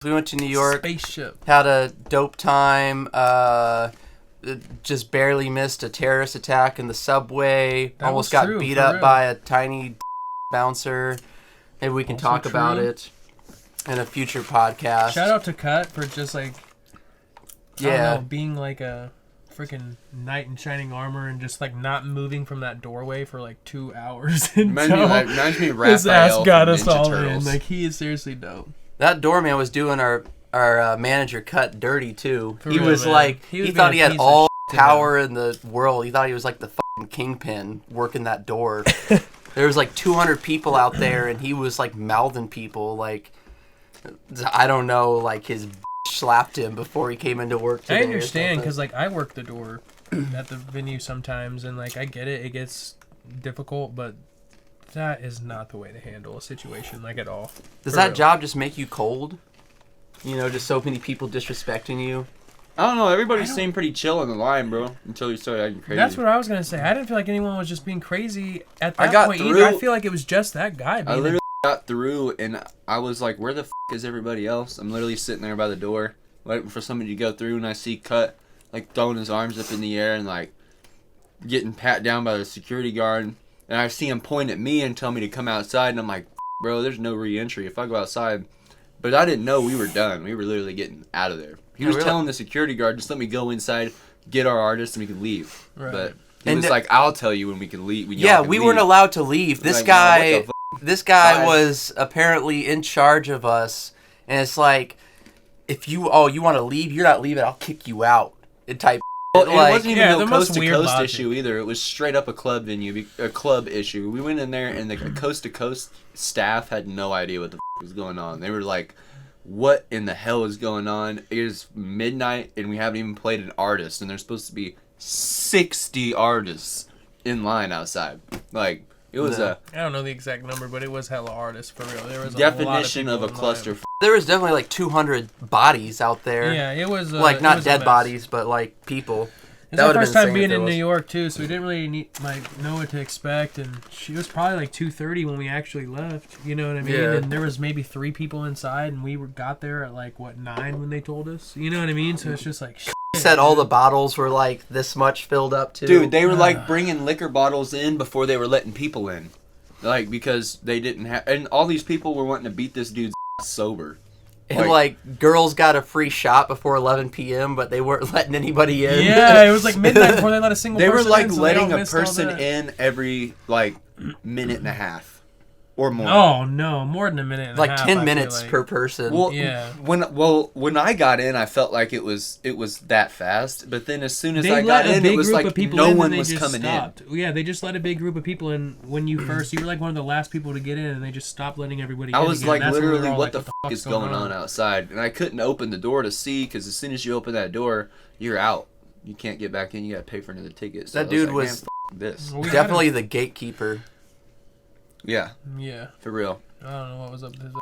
We went to New York. Spaceship. Had a dope time. Just barely missed a terrorist attack in the subway. That Almost was got true, beat for up real. by a tiny bouncer. Maybe we can Also talk about true. it in a future podcast. Shout out to Cut for just like, I don't Yeah. know, being like a freaking knight in shining armor and just like not moving from that doorway for like 2 hours Reminds me until of his ass Raphael got from us Ninja all Turtles. in. Like, he is seriously dope. That doorman was doing our manager Cut dirty too. For He real, was man. like, He he, was thought being he a had piece of all shit to power in the world. He thought he was like the fucking kingpin working that door. There was like 200 people out there, and he was like mouthing people like, I don't know, like his slapped him before he came into work today. I or understand something. because like I work the door at the venue sometimes, and like I get it, it gets difficult, but that is not the way to handle a situation, like, at all. Does For that real. job just make you cold? You know, just so many people disrespecting you. I don't know. Everybody seemed pretty chill on the line, bro, until you started acting crazy. That's what I was gonna say. I didn't feel like anyone was just being crazy at I that got point through- either. I feel like it was just that guy I being. literally got through, and I was like, where the is everybody else? I'm literally sitting there by the door, waiting for somebody to go through, and I see Cut, like, throwing his arms up in the air and, like, getting pat down by the security guard. And I see him point at me and tell me to come outside, and I'm like, bro, there's no re-entry if I go outside. But I didn't know we were done. We were literally getting out of there. He was really? telling the security guard, just let me go inside, get our artist, and we can leave. Right. But he And was the- like, I'll tell you when we can leave. When y'all Yeah, can we leave. weren't allowed to leave. This Like, nah, what guy, the fuck? this guy Bye. was apparently in charge of us, and it's like, if you want to leave, you're not leaving. I'll kick you out. Type. Well, it like, wasn't even yeah, no the most coast to weird coast logic. issue either. It was straight up a club venue, a club issue. We went in there and the coast to coast staff had no idea what the was going on. They were like, "What in the hell is going on? It is midnight and we haven't even played an artist, and there's supposed to be 60 artists in line outside." Like, it was No. I don't know the exact number, but it was hella artists for real. There was a a lot definition of, of a people in cluster. line. there was definitely like 200 bodies out there. Yeah, it was like it not was a dead mess. bodies, but like people. It That was our would've first been time insane being if there in was. New York too, so we didn't really know what to expect. And she was probably like 2:30 when we actually left. You know what I mean? Yeah. And there was maybe 3 people inside, and we got there at like 9 when they told us. You know what I mean? So it's just like. Shit, Said all the bottles were like this much filled up too. Dude, they were like bringing liquor bottles in before they were letting people in. Like, because they didn't have. And all these people were wanting to beat this dude's ass sober. and like girls got a free shot before 11 p.m., but they weren't letting anybody in. Yeah, it was like midnight before they let a single. They were person like in, so they letting all a missed all person that. in every like minute and a half or more. Oh no, more than a minute. And a like half, 10 I minutes feel like. per person. Well, Yeah. when I got in, I felt like it was that fast. But then as soon as They I let got a in, big it was group like of people no in, one and they was just coming stopped. Yeah, they just let a big group of people in when you first. You were like one of the last people to get in, and they just stopped letting everybody in. I in. was again. like That's when we were literally, all what like, the fuck is going on on? outside? And I couldn't open the door to see because as soon as you open that door, you're out. You can't get back in. You got to pay for another ticket. So That I dude like, was man, this. We definitely the gatekeeper. Yeah, Yeah, for real. I don't know what was up with